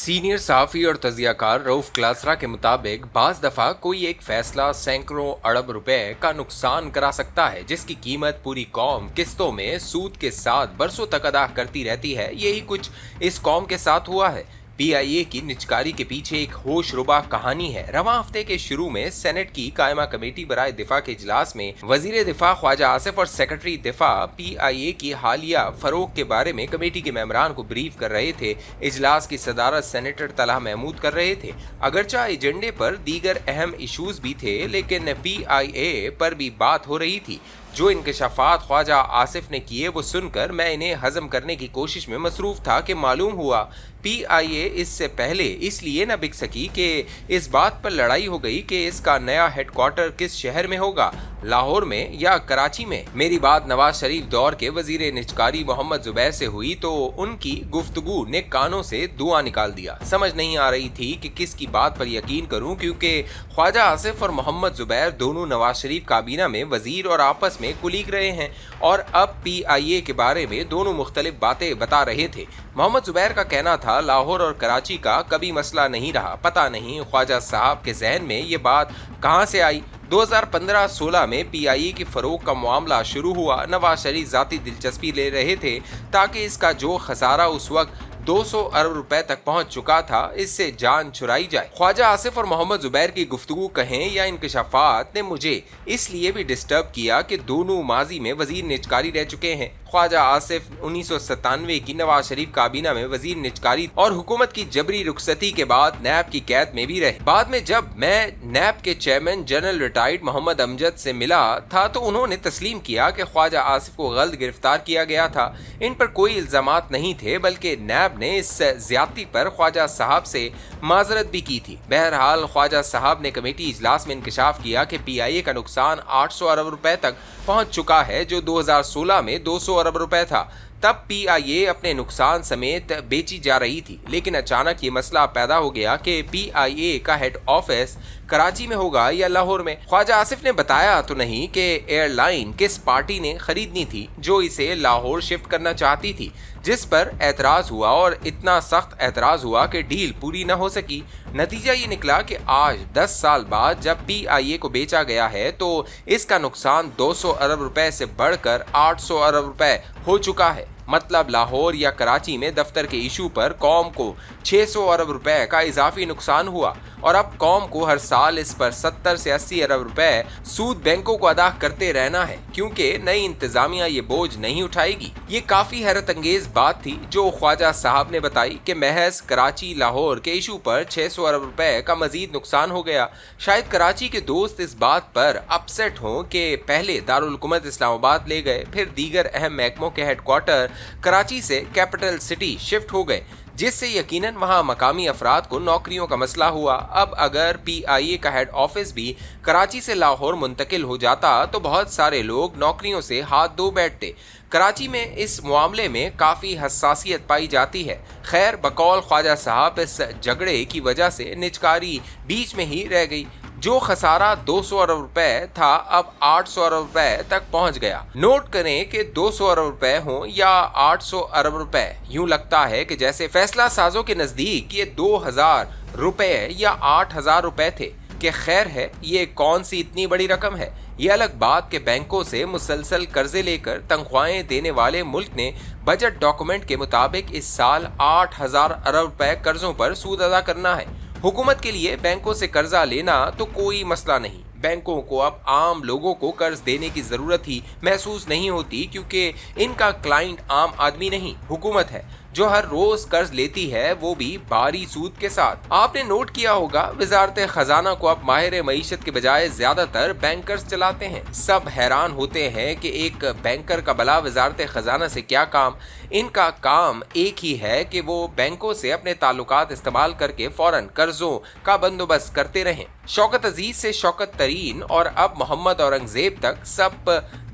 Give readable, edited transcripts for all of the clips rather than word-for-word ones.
Senior सहाफ़ी और तजियाकार रऊफ क्लासरा के मुताबिक बाज़ दफ़ा कोई एक फैसला सैकड़ों अरब रुपए का नुकसान करा सकता है, जिसकी कीमत पूरी कौम किस्तों में सूद के साथ बरसों तक अदा करती रहती है। यही कुछ इस कौम के साथ हुआ है। पीआईए की निजकारी के पीछे एक होशरुबा कहानी है। रवां हफ्ते के शुरू में सेनेट की कायमा कमेटी बराए दिफा के इजलास में वजीर दिफा ख्वाजा आसिफ और सेक्रेटरी दिफा पीआईए की हालिया फरोख के बारे में कमेटी के मेंबरान को ब्रीफ कर रहे थे। इजलास की सदारत सेनेटर तलहा महमूद कर रहे थे। अगरचा एजेंडे पर दीगर अहम इशूज भी थे, लेकिन पीआईए पर भी बात हो रही थी। जो इंकशाफात ख्वाजा आसिफ ने किए वो सुनकर मैं इन्हें हजम करने की कोशिश में मसरूफ था कि मालूम हुआ पीआईए इससे पहले इसलिए न बिक सकी कि इस बात पर लड़ाई हो गई कि इसका नया हेडक्वार्टर किस शहर में होगा, लाहौर में या कराची में। मेरी बात नवाज शरीफ दौर के वजीर निजकारी मोहम्मद जुबैर से हुई तो उनकी गुफ्तगू ने कानों से धुआं निकाल दिया। समझ नहीं आ रही थी कि किसकी बात पर यकीन करूं, क्योंकि ख्वाजा आसिफ और मोहम्मद जुबैर दोनों नवाज शरीफ काबीना में वजीर और आपस में कुलीग रहे हैं, और अब पीआईए के बारे में दोनों मुख्तलिफ बातें बता रहे थे। मोहम्मद जुबैर का कहना था लाहौर और कराची का कभी मसला नहीं रहा। पता नहीं ख्वाजा साहब के जहन में ये बात कहाँ से आई। 2015-16 में पीआईए की फरोख का मामला शुरू हुआ। नवाज शरीफ जाती दिलचस्पी ले रहे थे ताकि इसका जो खसारा उस वक्त 200 अरब रुपए तक पहुंच चुका था, इससे जान छुड़ाई जाए। ख्वाजा आसिफ और मोहम्मद जुबैर की गुफ्तगू कहें या इंकशाफात ने मुझे इसलिए भी डिस्टर्ब किया कि दोनों माजी में वजीर निजकारी रह चुके हैं। ख्वाजा आसिफ 1997 की नवाज शरीफ काबीना में वजीर निजकारी और हुकूमत की जबरी रुखसती के बाद नैब की कैद में भी रहे। बाद में जब मैं नैब के chairman general retired Mohammad Amjad से मिला था तो उन्होंने तस्लीम किया कि ख्वाजा आसिफ को गलत गिरफ्तार किया गया था। इन पर कोई इल्जामात नहीं थे, बल्कि नैब ने इस ज्यादती पर ख्वाजा साहब से माजरत भी की थी। बहरहाल ख्वाजा साहब ने कमेटी इजलास में इंकशाफ किया कि पीआईए का नुकसान 800 अरब रुपए तक पहुंच चुका है, जो 2016 में 200 अरब रुपए था। तब पीआईए अपने नुकसान समेत बेची जा रही थी, लेकिन अचानक ये मसला पैदा हो गया कि पीआईए का हेड ऑफिस कराची में होगा या लाहौर में। ख्वाजा आसिफ ने बताया तो नहीं कि एयरलाइन किस पार्टी ने खरीदनी थी जो इसे लाहौर शिफ्ट करना चाहती थी, जिस पर एतराज हुआ और इतना सख्त एतराज हुआ कि डील पूरी न हो सकी। नतीजा ये निकला कि आज 10 साल बाद जब पीआईए को बेचा गया है तो इसका नुकसान 200 अरब रुपए से बढ़कर 800 अरब रुपए हो चुका है। मतलब लाहौर या कराची में दफ्तर के इशू पर कौम को 600 अरब रुपए का इजाफी नुकसान हुआ, और अब कौम को हर साल इस पर 70 से 80 अरब रुपए सूद बैंकों को अदा करते रहना है, क्योंकि नई इंतजामिया ये बोझ नहीं उठाएगी। ये काफी हैरत अंगेज बात थी जो ख्वाजा साहब ने बताई कि महज कराची लाहौर के इशू पर 600 अरब रुपए का मजीद नुकसान हो गया। शायद कराची के दोस्त इस बात पर अपसेट हों कि पहले दारुल हुकूमत इस्लामाबाद ले गए, फिर दीगर अहम महकमों के हेडक्वार्टर कराची से कैपिटल सिटी शिफ्ट हो गए, जिससे यकीनन वहां मकामी अफराद को नौकरियों का मसला हुआ। अब अगर पीआईए का हेड ऑफिस भी कराची से लाहौर मुंतकिल हो जाता तो बहुत सारे लोग नौकरियों से हाथ धो बैठते। कराची में इस मामले में काफ़ी हसासियत पाई जाती है। खैर, बकौल ख्वाजा साहब इस झगड़े की वजह से निजकारी बीच में ही रह गई। जो खसारा 200 अरब रुपए था अब 800 अरब रुपए तक पहुंच गया। नोट करें कि 200 अरब रुपए हों या 800 अरब रुपए, यूं लगता है कि जैसे फैसला साजों के नजदीक ये 2000 रुपए या 8000 रुपए थे कि खैर है, ये कौन सी इतनी बड़ी रकम है। ये अलग बात के बैंकों से मुसलसल कर्जे लेकर तनख्वाहें देने वाले मुल्क ने बजट डॉक्यूमेंट के मुताबिक इस साल 8000 अरब रुपए कर्जों पर सूद अदा करना है। हुकूमत के लिए बैंकों से कर्जा लेना तो कोई मसला नहीं। बैंकों को अब आम लोगों को कर्ज देने की जरूरत ही महसूस नहीं होती, क्योंकि इनका क्लाइंट आम आदमी नहीं, हुकूमत है जो हर रोज कर्ज लेती है, वो भी भारी सूद के साथ। आपने नोट किया होगा वजारत खजाना को अब माहिर मईशत के बजाय ज्यादातर बैंकर्स चलाते हैं। सब हैरान होते हैं कि एक बैंकर का भला वजारत खजाना से क्या काम। इनका काम एक ही है कि वो बैंकों से अपने ताल्लुकात इस्तेमाल करके फौरन कर्जों का बंदोबस्त करते रहें। शौकत अजीज से शौकत तरीन और अब मोहम्मद औरंगजेब तक सब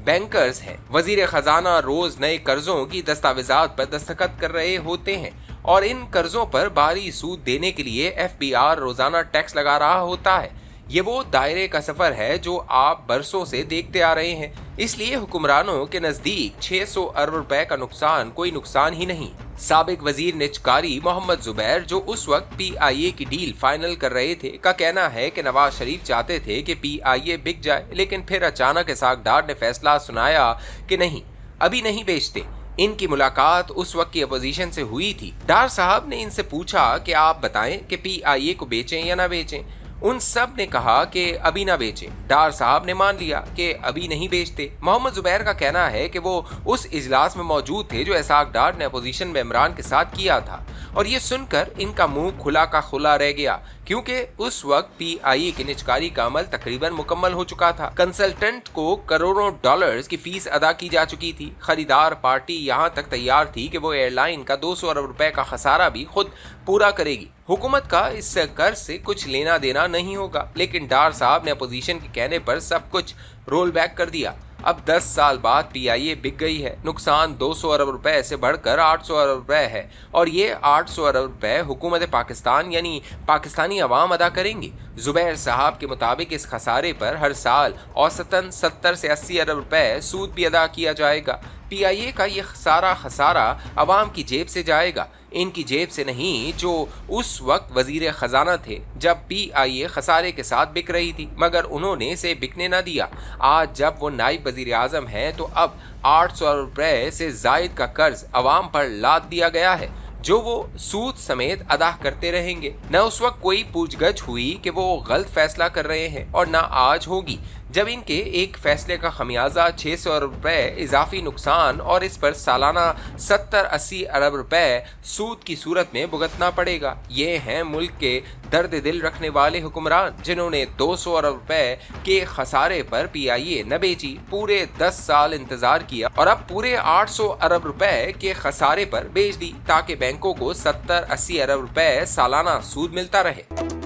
बैंकर्स हैं। वजीर खजाना रोज नए कर्जों की दस्तावेजात पर दस्तखत कर रहे होते हैं, और इन कर्जों पर भारी सूद देने के लिए एफबीआर रोजाना टैक्स लगा रहा होता है। ये वो दायरे का सफर है जो आप बरसों से देखते आ रहे हैं। इसलिए हुक्मरानों के नजदीक 600 अरब रुपए का नुकसान कोई नुकसान ही नहीं। साबिक वजीर निजकारी मोहम्मद जुबैर, जो उस वक्त PIA की डील फाइनल कर रहे थे, का कहना है कि नवाज शरीफ चाहते थे कि PIA बिक जाए, लेकिन फिर अचानक इसहाक डार ने फैसला सुनाया कि नहीं, अभी नहीं बेचते। इनकी मुलाकात उस वक्त की अपोजिशन से हुई थी। डार साहब ने इनसे पूछा कि आप बताएं कि PIA को बेचें या ना बेचें। उन सब ने कहा कि अभी ना बेचें। डार साहब ने मान लिया कि अभी नहीं बेचते। मोहम्मद जुबैर का कहना है कि वो उस इजलास में मौजूद थे जो इसहाक डार ने अपोजिशन में इमरान के साथ किया था, और ये सुनकर इनका मुंह खुला का खुला रह गया, क्योंकि उस वक्त PIA की निजकारी का अमल तकरीबन मुकम्मल हो चुका था। कंसल्टेंट को करोड़ों डॉलर्स की फीस अदा की जा चुकी थी। खरीदार पार्टी यहाँ तक तैयार थी कि वो एयरलाइन का 200 अरब रुपए का खसारा भी खुद पूरा करेगी। हुकूमत का इस कर्ज से कुछ लेना देना नहीं होगा, लेकिन डार साहब ने अपोजिशन के कहने पर सब कुछ रोल बैक कर दिया। अब 10 साल बाद PIA बिक गई है। नुकसान 200 अरब रुपए से बढ़कर 800 अरब रुपए है, और ये 800 अरब रुपए हुकूमत पाकिस्तान यानी पाकिस्तानी अवाम अदा करेंगी। जुबैर साहब के मुताबिक इस खसारे पर हर साल औसतन 70 से 80 अरब रुपए सूद भी अदा किया जाएगा। PIA का ये सारा खसारा अवाम की जेब से जाएगा, इनकी जेब से नहीं, जो उस वक्त वजीर खजाना थे जब PIA खसारे के साथ बिक रही थी, मगर उन्होंने इसे बिकने ना दिया। आज जब वो नायब वजीर आजम हैं तो अब 800 अरब रुपए से जायद का कर्ज अवाम पर लाद दिया गया है, जो वो सूद समेत अदा करते रहेंगे। न उस वक्त कोई पूछगछ हुई कि वो गलत फैसला कर रहे हैं, और न आज होगी जब इनके एक फैसले का खमियाजा 600 अरब रुपए इजाफी नुकसान और इस पर सालाना 70-80 अरब रुपए सूद की सूरत में भुगतना पड़ेगा। ये हैं मुल्क के दर्द दिल रखने वाले हुक्मरान, जिन्होंने 200 अरब रुपए के खसारे पर PIA न बेची, पूरे 10 साल इंतजार किया और अब पूरे 800 अरब रुपए के खसारे पर बेच दी, ताकि बैंकों को 70-80 अरब रुपए सालाना सूद मिलता रहे।